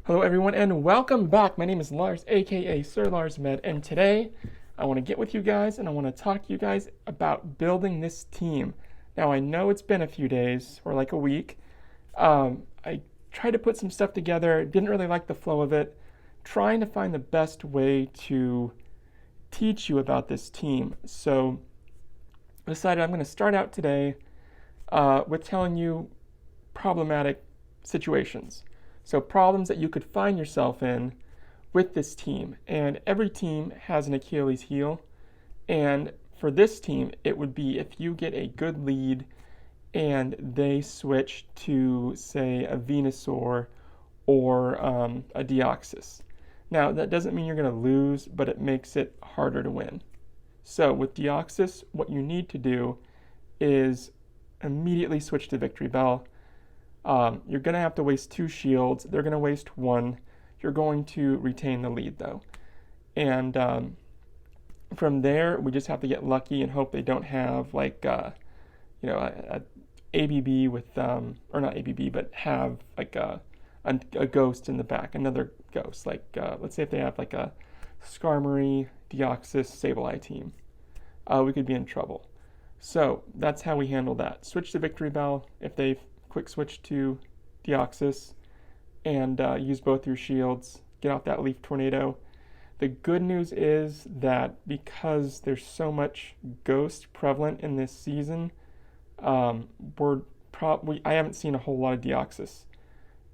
Hello everyone and welcome back. My name is Lars, aka Sir Lars Med, and today I want to get with you guys and I want to talk to you guys about building this team. Now I know it's been a few days or like a week. I tried to put some stuff together, didn't really like the flow of it, trying to find the best way to teach you about this team. So I decided I'm going to start out today with telling you problematic situations. So problems that you could find yourself in with this team. And every team has an Achilles heel. And for this team, it would be if you get a good lead and they switch to, say, a Venusaur or a Deoxys. Now, that doesn't mean you're going to lose, but it makes it harder to win. So with Deoxys, what you need to do is immediately switch to Victory Bell. You're going to have to waste 2 shields. They're going to waste 1. You're going to retain the lead, though. And from there, we just have to get lucky and hope they don't have, like, a ABB with, or not ABB, but have, like, a ghost in the back, another ghost. Like, let's say if they have, like, a Skarmory, Deoxys, Sableye team. We could be in trouble. So that's how we handle that. Switch to Victory Bell if they quick switch to Deoxys and use both your shields, get off that Leaf Tornado. The good news is that because there's so much Ghost prevalent in this season, I haven't seen a whole lot of Deoxys.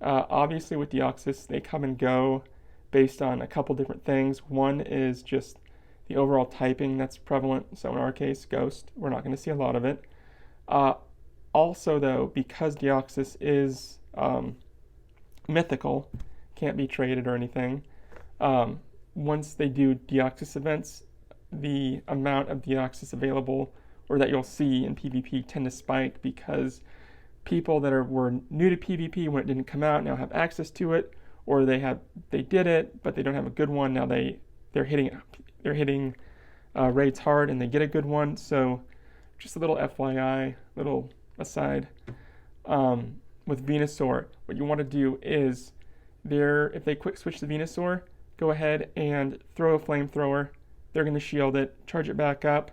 Obviously with Deoxys, they come and go based on a couple different things. One is just the overall typing that's prevalent. So in our case, Ghost, we're not going to see a lot of it. Also, though, because Deoxys is mythical, can't be traded or anything, once they do Deoxys events, the amount of Deoxys available or that you'll see in PvP tend to spike because people that were new to PvP when it didn't come out now have access to it, or they did it but they don't have a good one. Now they're hitting raids hard and they get a good one. So just a little FYI, little aside, with Venusaur, what you want to do is if they quick switch to Venusaur, go ahead and throw a flamethrower. They're going to shield it, charge it back up,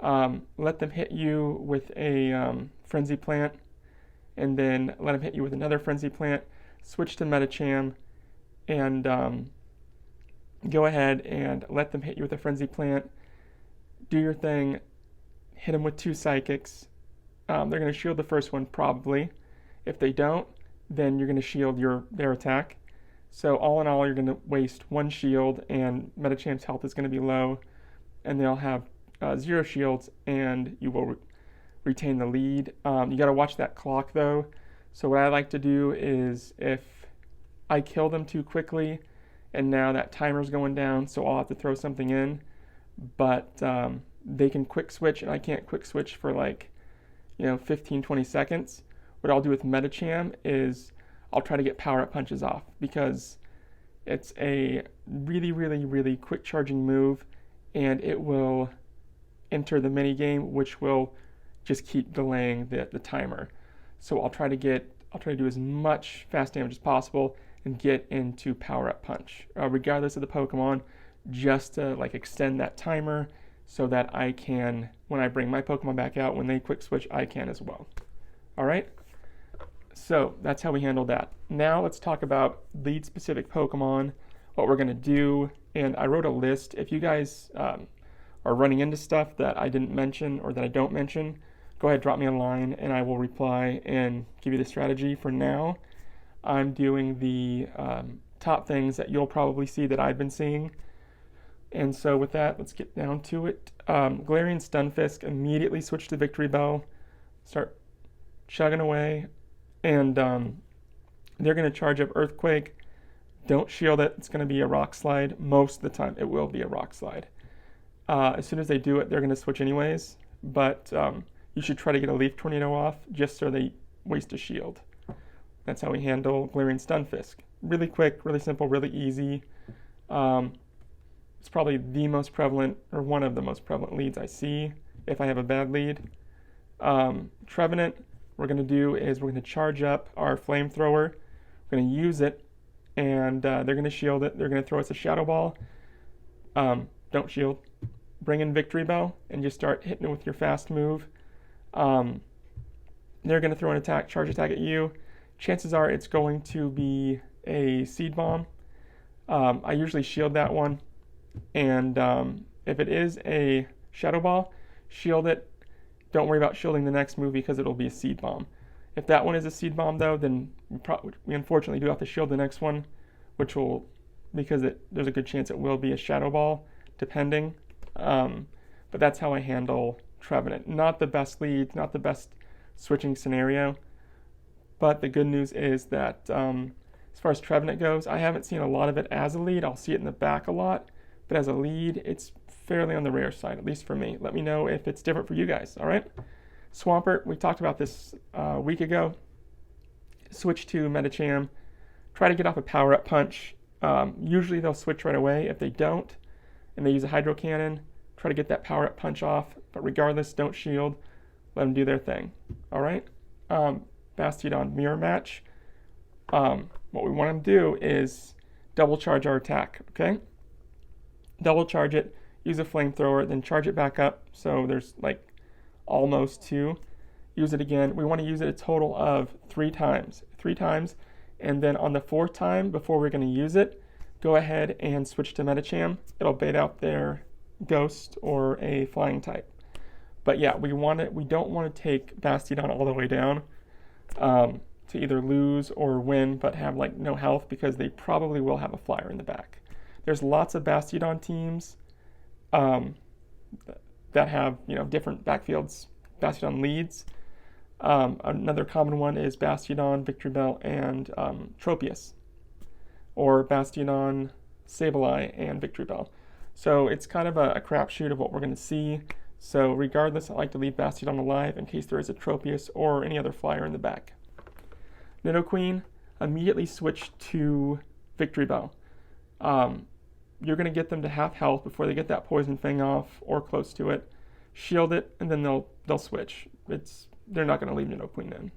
let them hit you with a Frenzy Plant, and then let them hit you with another Frenzy Plant, switch to Medicham, and go ahead and let them hit you with a Frenzy Plant, do your thing, hit them with 2 Psychics. They're going to shield the first one probably. If they don't, then you're going to shield their attack. So all in all, you're going to waste 1 shield, and Medicham's health is going to be low, and they'll have 0 shields, and you will retain the lead. You got to watch that clock though. So what I like to do is if I kill them too quickly, and now that timer's going down, so I'll have to throw something in, but they can quick switch, and I can't quick switch for 15-20 seconds. What I'll do with Medicham is I'll try to get power-up punches off because it's a really, really, really quick charging move, and it will enter the mini game, which will just keep delaying the timer. So I'll try to do as much fast damage as possible and get into power-up punch, regardless of the Pokemon, just to extend that timer so that I can, when I bring my Pokemon back out, when they quick switch, I can as well. All right? So that's how we handle that. Now let's talk about lead specific Pokemon, what we're going to do. And I wrote a list. If you guys are running into stuff that I didn't mention or that I don't mention, go ahead, drop me a line and I will reply and give you the strategy. For now, I'm doing the top things that you'll probably see that I've been seeing. And so with that, let's get down to it. Galarian Stunfisk, immediately switch to Victory Bell, start chugging away, and they're going to charge up Earthquake. Don't shield it. It's going to be a Rock Slide. Most of the time, it will be a Rock Slide. As soon as they do it, they're going to switch anyways, but you should try to get a Leaf Tornado off just so they waste a shield. That's how we handle Galarian Stunfisk. Really quick, really simple, really easy. It's probably the most prevalent, or one of the most prevalent leads I see if I have a bad lead. Trevenant, what we're going to do is we're going to charge up our flamethrower. We're going to use it and they're going to shield it. They're going to throw us a Shadow Ball. Don't shield. Bring in Victory Bell and just start hitting it with your fast move. They're going to throw an charge attack at you. Chances are it's going to be a Seed Bomb. I usually shield that one, and if it is a Shadow Ball, shield it. Don't worry about shielding the next move because it'll be a Seed Bomb. If that one is a Seed Bomb, though, then we unfortunately do have to shield the next one, which will, because there's a good chance it will be a Shadow Ball, depending. But that's how I handle Trevenant. Not the best lead, not the best switching scenario, but the good news is that as far as Trevenant goes, I haven't seen a lot of it as a lead. I'll see it in the back a lot, but as a lead, it's fairly on the rare side, at least for me. Let me know if it's different for you guys, all right? Swampert, we talked about this a week ago. Switch to Medicham. Try to get off a power-up punch. Usually they'll switch right away. If they don't, and they use a Hydro Cannon, try to get that power-up punch off. But regardless, don't shield. Let them do their thing, all right? Bastiodon Mirror Match. What we want them to do is double charge our attack, okay? Double charge it, use a flamethrower, then charge it back up. So there's like almost 2. Use it again. We want to use it a total of 3 times. 3 times. And then on the 4th time, before we're going to use it, go ahead and switch to Medicham. It'll bait out their Ghost or a Flying type. But yeah, we don't want to take Bastiodon all the way down to either lose or win, but have like no health, because they probably will have a flyer in the back. There's lots of Bastiodon teams that have, different backfields, Bastiodon leads. Another common one is Bastiodon, Victory Bell, and Tropius, or Bastiodon, Sableye, and Victory Bell. So it's kind of a crapshoot of what we're going to see. So regardless, I like to leave Bastiodon alive in case there is a Tropius or any other flyer in the back. Nidoqueen, immediately switch to Victory Bell. You're going to get them to half health before they get that Poison Fang off or close to it. Shield it, and then they'll switch. They're not going to leave Nidoqueen in.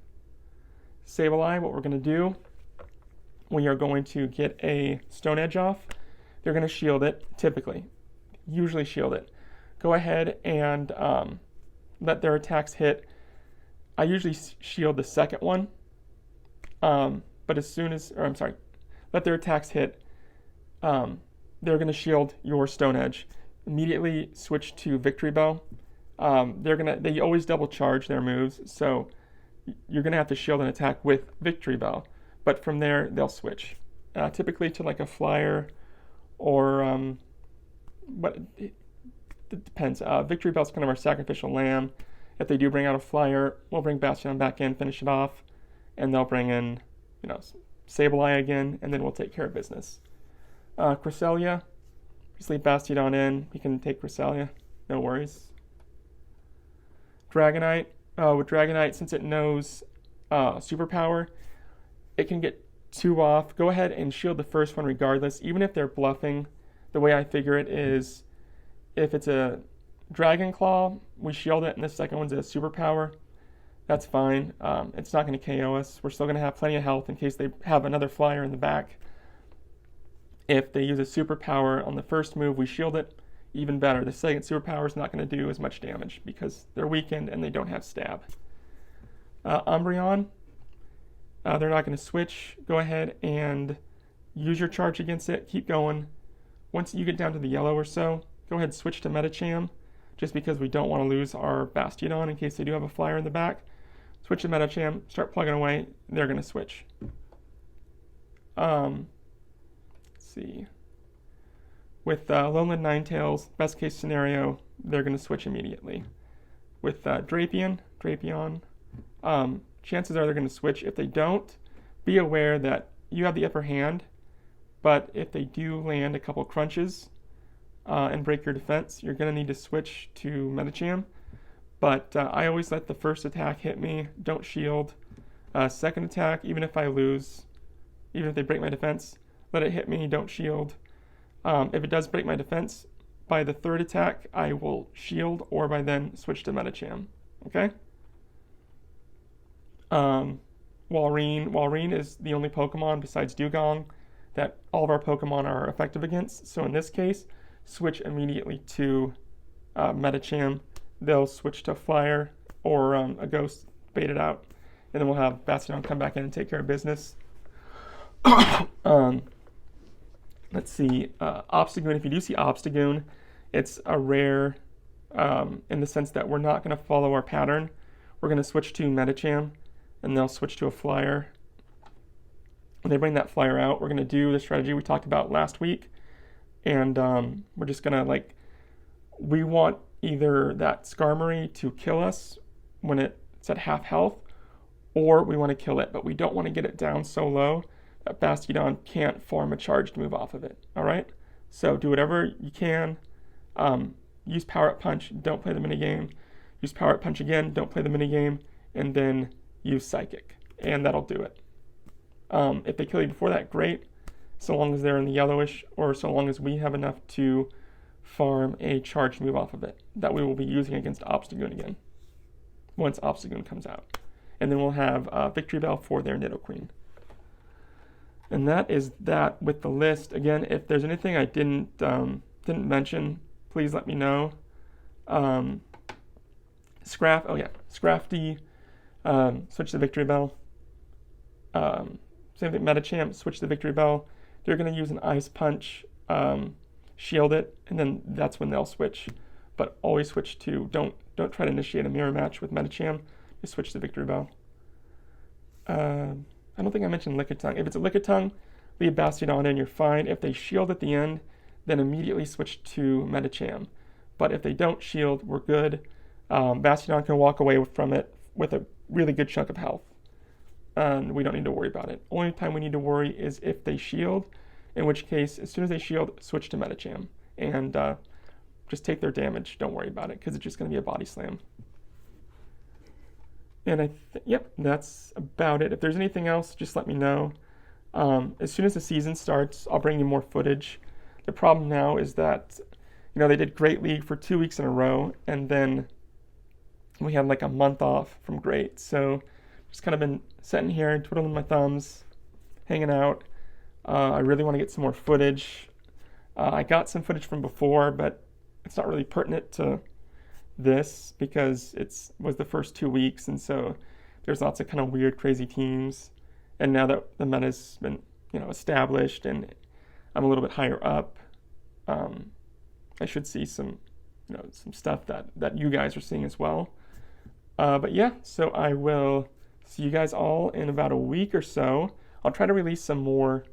Sableye, what we're going to do, we are going to get a Stone Edge off. They're going to shield it, typically. Usually shield it. Go ahead and let their attacks hit. I usually shield the second one, but let their attacks hit. They're going to shield your Stone Edge. Immediately switch to Victory Bell. They always double charge their moves, so you're going to have to shield an attack with Victory Bell. But from there, they'll switch. Typically to like a flyer or, but it depends. Victory Bell's kind of our sacrificial lamb. If they do bring out a flyer, we'll bring Bastiodon back in, finish it off, and they'll bring in, Sableye again, and then we'll take care of business. Cresselia, just leave Bastiodon in. You can take Cresselia, no worries. Dragonite, with Dragonite, since it knows Superpower, it can get 2 off. Go ahead and shield the first one regardless, even if they're bluffing. The way I figure it is, if it's a Dragon Claw, we shield it, and the second one's a Superpower. That's fine. It's not going to KO us. We're still going to have plenty of health in case they have another flyer in the back. If they use a Superpower on the first move, we shield it. Even better. The second Superpower is not going to do as much damage because they're weakened and they don't have stab. Umbreon, they're not going to switch. Go ahead and use your charge against it. Keep going. Once you get down to the yellow or so, go ahead and switch to Medicham, just because we don't want to lose our Bastiodon in case they do have a flyer in the back. Switch to Medicham, start plugging away. They're going to switch. Let's see. With Lowland Ninetales, best case scenario, they're going to switch immediately. With Drapion, chances are they're going to switch. If they don't, be aware that you have the upper hand, but if they do land a couple crunches and break your defense, you're going to need to switch to Medicham. But I always let the first attack hit me, don't shield. Second attack, even if I lose, even if they break my defense, let it hit me, don't shield. If it does break my defense, by the third attack, I will shield, or by then switch to Medicham. Okay? Walrein is the only Pokemon besides Dugong that all of our Pokemon are effective against. So in this case, switch immediately to Medicham. They'll switch to Flyer or a Ghost, bait it out, and then we'll have Bastiodon come back in and take care of business. Let's see, Obstagoon. If you do see Obstagoon, it's a rare in the sense that we're not going to follow our pattern. We're going to switch to Medicham, and they'll switch to a Flyer. When they bring that Flyer out, we're going to do the strategy we talked about last week, and we're just going to, we want either that Skarmory to kill us when it's at half health, or we want to kill it, but we don't want to get it down so low that Bastiodon can't form a charged move off of it, all right? So do whatever you can. Use Power Up Punch, don't play the minigame. Use Power Up Punch again, don't play the minigame, and then use Psychic, and that'll do it. If they kill you before that, great, so long as they're in the yellowish, or so long as we have enough to farm a charged move off of it that we will be using against Obstagoon again, once Obstagoon comes out. And then we'll have Victory Bell for their Nidoqueen. And that is that with the list. Again, if there's anything I didn't mention, please let me know. Scrafty, switch to Victory Bell. Same thing, Medicham, switch to Victory Bell. They're going to use an Ice Punch, shield it, and then that's when they'll switch. But always switch to, don't try to initiate a mirror match with Medicham. Just switch to Victory Bell. I don't think I mentioned Lickitung. If it's a Lickitung, leave Bastiodon in, you're fine. If they shield at the end, then immediately switch to Medicham. But if they don't shield, we're good. Bastiodon can walk away from it with a really good chunk of health. And we don't need to worry about it. Only time we need to worry is if they shield, in which case, as soon as they shield, switch to Medicham. And just take their damage. Don't worry about it, because it's just going to be a body slam. And yep, that's about it. If there's anything else, just let me know. As soon as the season starts, I'll bring you more footage. The problem now is that, they did Great League for 2 weeks in a row, and then we had a month off from Great. So just kind of been sitting here, twiddling my thumbs, hanging out. I really want to get some more footage. I got some footage from before, but it's not really pertinent to this because was the first 2 weeks, and so there's lots of kind of weird, crazy teams. And now that the meta's been, established and I'm a little bit higher up, I should see some, some stuff that you guys are seeing as well. But yeah, so I will see you guys all in about a week or so. I'll try to release some more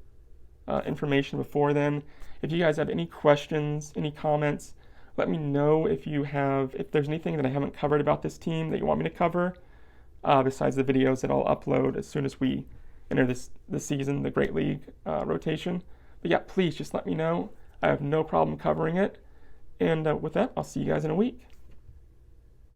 information before then. If you guys have any questions, any comments, let me know if there's anything that I haven't covered about this team that you want me to cover, besides the videos that I'll upload as soon as we enter the season, the Great League rotation. But yeah, please just let me know. I have no problem covering it. And with that, I'll see you guys in a week.